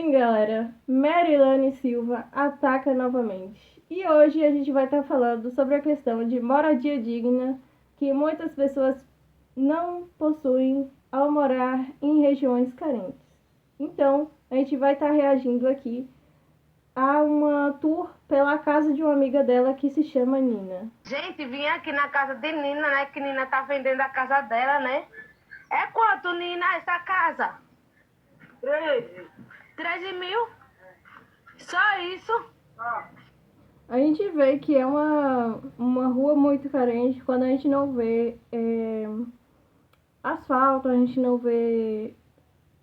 Sim, galera, Merilane Silva ataca novamente. E hoje a gente vai estar falando sobre a questão de moradia digna que muitas pessoas não possuem ao morar em regiões carentes. Então, a gente vai estar reagindo aqui a uma tour pela casa de uma amiga dela que se chama Nina. Gente, vim aqui na casa de Nina, né? Que Nina tá vendendo a casa dela, né? É quanto, Nina, essa casa? 13 mil? Só isso? A gente vê que é uma rua muito carente quando a gente não vê asfalto, a gente não vê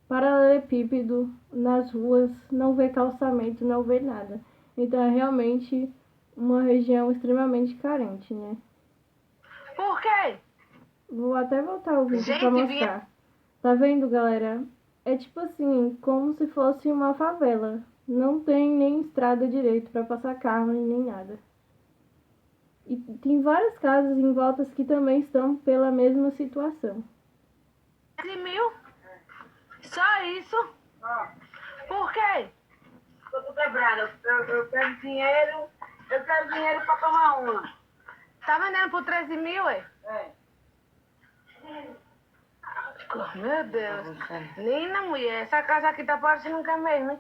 paralelepípedo nas ruas, não vê calçamento, não vê nada. Então é realmente uma região extremamente carente, né? Por quê? Vou até voltar o vídeo pra Gente, vinha... mostrar. Tá vendo, galera? É tipo assim, como se fosse uma favela. Não tem nem estrada direito pra passar carro nem nada. E tem várias casas em voltas que também estão pela mesma situação. 13 mil? Só isso? Por quê? Eu tô quebrada, eu quero dinheiro pra tomar uma. Tá vendendo por 13 mil, é? É. Meu Deus. Nina, mulher, essa casa aqui tá parecendo que é mesmo, hein?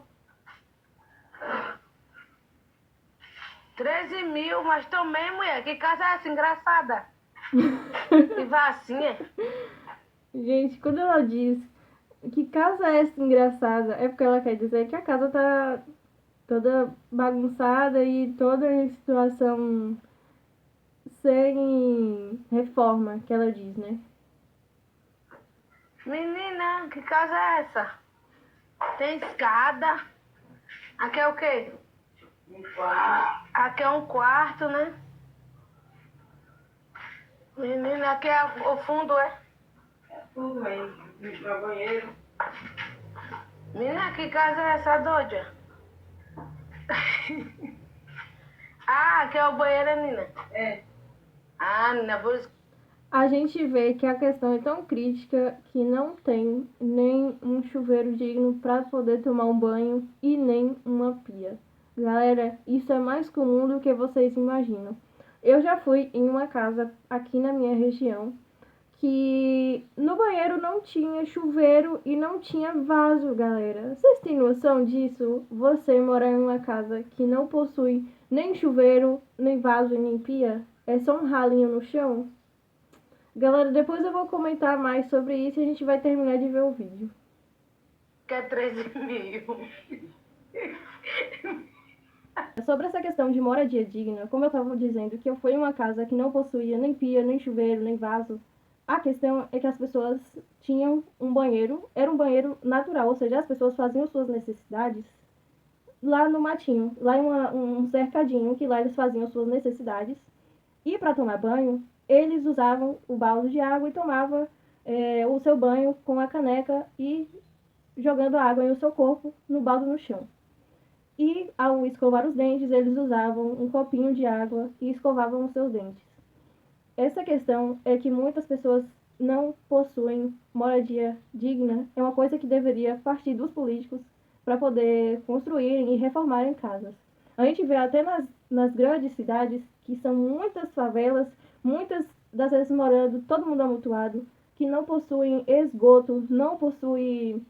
13 mil, mas também, mulher, que casa é essa engraçada? Que vacinha. Gente, quando ela diz que casa é essa engraçada, é porque ela quer dizer que a casa tá toda bagunçada e toda em situação sem reforma, que ela diz, né? Menina, que casa é essa? Tem escada. Aqui é o quê? Aqui é um quarto, né? Menina, aqui é o fundo, é? Tudo aí, pra banheiro. Menina, que casa é essa, doida? Ah, aqui é o banheiro, Nina. É. Ah, Nina, por isso... A gente vê que a questão é tão crítica que não tem nem um chuveiro digno para poder tomar um banho e nem uma pia. Galera, isso é mais comum do que vocês imaginam. Eu já fui em uma casa aqui na minha região que no banheiro não tinha chuveiro e não tinha vaso, galera. Vocês têm noção disso? Você morar em uma casa que não possui nem chuveiro, nem vaso e nem pia? É só um ralinho no chão? Galera, depois eu vou comentar mais sobre isso e a gente vai terminar de ver o vídeo. Que é 13 mil. Sobre essa questão de moradia digna, como eu estava dizendo que eu fui em uma casa que não possuía nem pia, nem chuveiro, nem vaso, a questão é que as pessoas tinham um banheiro, era um banheiro natural, ou seja, as pessoas faziam suas necessidades lá no matinho, lá em um cercadinho, que lá eles faziam suas necessidades. E para tomar banho, eles usavam o balde de água e tomavam o seu banho com a caneca e jogando a água em o seu corpo no balde no chão. E ao escovar os dentes, eles usavam um copinho de água e escovavam os seus dentes. Essa questão é que muitas pessoas não possuem moradia digna, é uma coisa que deveria partir dos políticos para poder construírem e reformarem casas. A gente vê até nas grandes cidades que são muitas favelas, muitas das vezes morando todo mundo amontoado, que não possuem esgoto, não possuem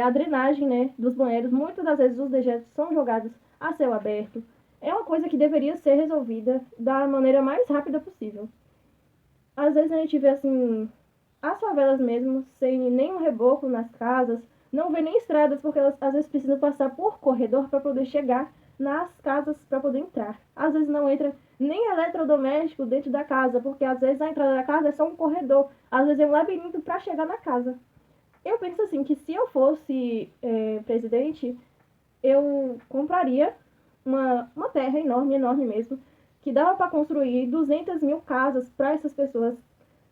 a drenagem, né, dos banheiros. Muitas das vezes os dejetos são jogados a céu aberto. É uma coisa que deveria ser resolvida da maneira mais rápida possível. Às vezes a gente vê assim as favelas mesmo sem nenhum reboco nas casas, não vê nem estradas porque elas às vezes precisam passar por corredor para poder chegar nas casas para poder entrar. Às vezes não entra nem eletrodoméstico dentro da casa, porque às vezes a entrada da casa é só um corredor, às vezes é um labirinto para chegar na casa. Eu penso assim, que se eu fosse presidente, eu compraria uma terra enorme, enorme mesmo, que dava para construir 200 mil casas para essas pessoas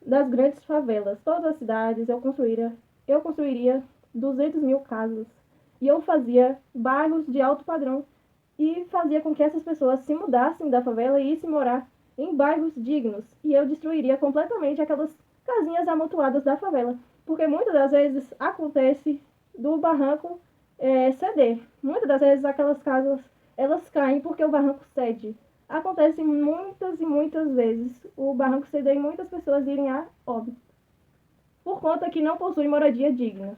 das grandes favelas. Todas as cidades eu construiria 200 mil casas. E eu fazia bairros de alto padrão e fazia com que essas pessoas se mudassem da favela e issem morar em bairros dignos. E eu destruiria completamente aquelas casinhas amontoadas da favela. Porque muitas das vezes acontece do barranco ceder. Muitas das vezes aquelas casas, elas caem porque o barranco cede. Acontece muitas e muitas vezes o barranco ceder e muitas pessoas irem a óbito, por conta que não possui moradia digna.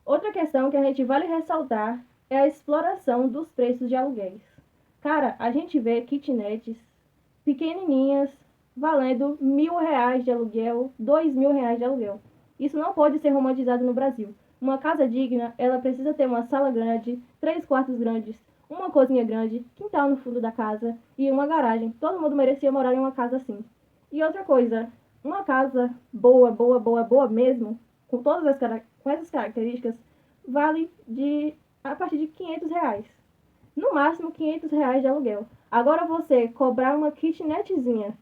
Outra questão que a gente vale ressaltar é a exploração dos preços de aluguéis. Cara, a gente vê kitnets pequenininhas valendo R$ 1.000 de aluguel, R$ 2.000 de aluguel. Isso não pode ser romantizado no Brasil. Uma casa digna, ela precisa ter uma sala grande, 3 quartos grandes, uma cozinha grande, quintal no fundo da casa e uma garagem. Todo mundo merecia morar em uma casa assim. E outra coisa, uma casa boa, boa, boa, boa mesmo, com com essas características, vale a partir de R$ 500. No máximo R$ 500 de aluguel. Agora você cobrar uma kitnetzinha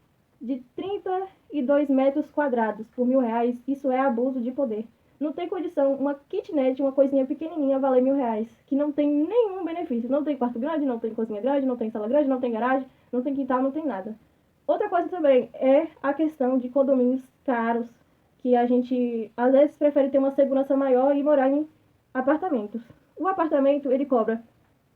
de 32 metros quadrados por R$ 1.000, isso é abuso de poder. Não tem condição uma kitnet, uma coisinha pequenininha, valer R$ 1.000, que não tem nenhum benefício. Não tem quarto grande, não tem cozinha grande, não tem sala grande, não tem garagem, não tem quintal, não tem nada. Outra coisa também é a questão de condomínios caros, que a gente às vezes prefere ter uma segurança maior e morar em apartamentos. O apartamento, ele cobra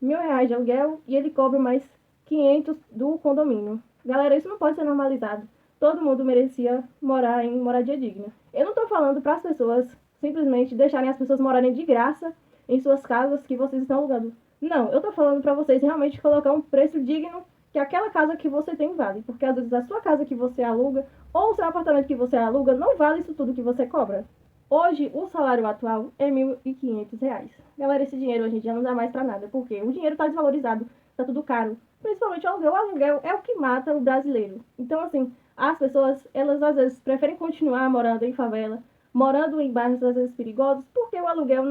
R$ 1.000 de aluguel e ele cobra mais 500 do condomínio. Galera, isso não pode ser normalizado. Todo mundo merecia morar em moradia digna. Eu não tô falando para as pessoas simplesmente deixarem as pessoas morarem de graça em suas casas que vocês estão alugando. Não, eu tô falando para vocês realmente colocar um preço digno que aquela casa que você tem vale. Porque às vezes a sua casa que você aluga ou o seu apartamento que você aluga não vale isso tudo que você cobra. Hoje, o salário atual é R$ 1.500. Galera, esse dinheiro hoje em dia não dá mais pra nada, porque o dinheiro tá desvalorizado, tá tudo caro. Principalmente o aluguel. O aluguel é o que mata o brasileiro. Então, assim, as pessoas, elas às vezes preferem continuar morando em favela, morando em bairros às vezes perigosos, porque o aluguel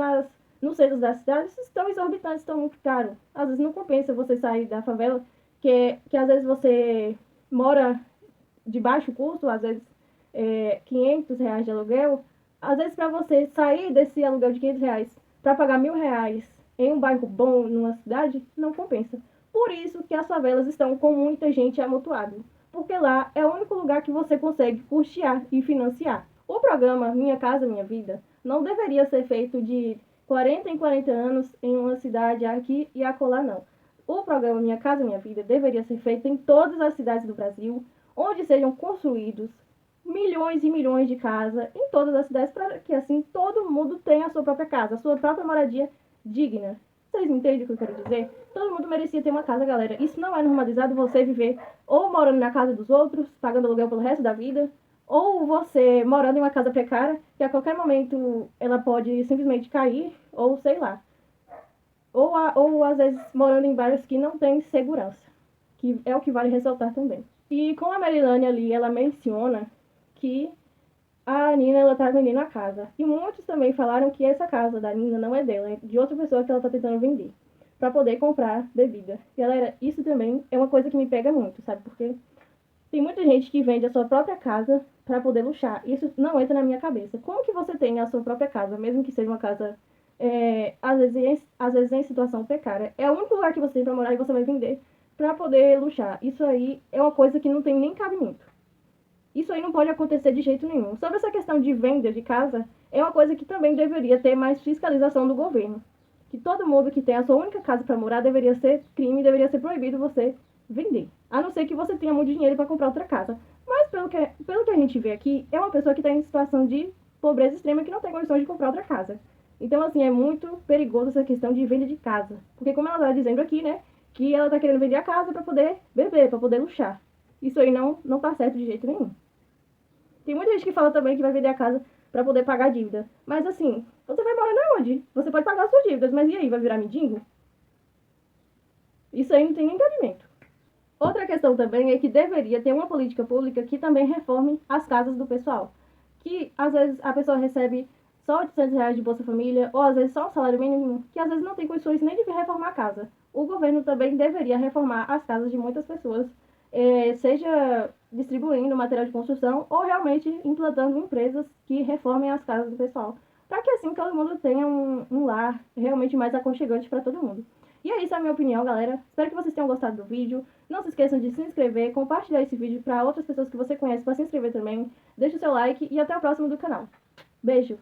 nos centros das cidades estão exorbitantes, estão muito caros. Às vezes não compensa você sair da favela, que às vezes você mora de baixo custo, às vezes R$ 500 de aluguel. Às vezes, para você sair desse aluguel de R$ 500 para pagar R$ 1.000 em um bairro bom, numa cidade, não compensa. Por isso que as favelas estão com muita gente amontoada, porque lá é o único lugar que você consegue custear e financiar. O programa Minha Casa Minha Vida não deveria ser feito de 40 em 40 anos em uma cidade aqui e acolá, não. O programa Minha Casa Minha Vida deveria ser feito em todas as cidades do Brasil, onde sejam construídos milhões e milhões de casas em todas as cidades para que assim todo mundo tenha a sua própria casa, a sua própria moradia digna. Vocês me entendem o que eu quero dizer? Todo mundo merecia ter uma casa, galera. Isso não é normalizado você viver ou morando na casa dos outros, pagando aluguel pelo resto da vida, ou você morando em uma casa precária, que a qualquer momento ela pode simplesmente cair, ou sei lá. Ou às vezes morando em bairros que não tem segurança, que é o que vale ressaltar também. E com a Marilane ali, ela menciona que a Nina, ela tá vendendo a casa. E muitos também falaram que essa casa da Nina não é dela, é de outra pessoa que ela tá tentando vender, para poder comprar bebida. Galera, isso também é uma coisa que me pega muito, sabe? Porque tem muita gente que vende a sua própria casa para poder luxar. Isso não entra na minha cabeça. Como que você tem a sua própria casa, mesmo que seja uma casa, às vezes em situação precária? É o único lugar que você tem pra morar e você vai vender para poder luxar. Isso aí é uma coisa que não tem nem cabimento. Isso aí não pode acontecer de jeito nenhum. Sobre essa questão de venda de casa, é uma coisa que também deveria ter mais fiscalização do governo. Que todo mundo que tem a sua única casa para morar deveria ser crime, deveria ser proibido você vender. A não ser que você tenha muito dinheiro para comprar outra casa. Mas pelo que a gente vê aqui, é uma pessoa que está em situação de pobreza extrema que não tem condições de comprar outra casa. Então, assim, é muito perigoso essa questão de venda de casa. Porque como ela está dizendo aqui, né, que ela está querendo vender a casa para poder beber, para poder luxar. Isso aí não tá certo de jeito nenhum. Tem muita gente que fala também que vai vender a casa para poder pagar a dívida. Mas assim, você vai morar na onde? Você pode pagar as suas dívidas, mas e aí, vai virar mendigo? Isso aí não tem nem cabimento. Outra questão também é que deveria ter uma política pública que também reforme as casas do pessoal. Que às vezes a pessoa recebe só R$ 800 de Bolsa Família, ou às vezes só um salário mínimo, que às vezes não tem condições nem de reformar a casa. O governo também deveria reformar as casas de muitas pessoas, seja distribuindo material de construção ou realmente implantando empresas que reformem as casas do pessoal, para que assim todo mundo tenha um lar realmente mais aconchegante para todo mundo. E é isso a minha opinião, galera. Espero que vocês tenham gostado do vídeo. Não se esqueçam de se inscrever, compartilhar esse vídeo para outras pessoas que você conhece para se inscrever também. Deixe o seu like e até o próximo do canal. Beijo!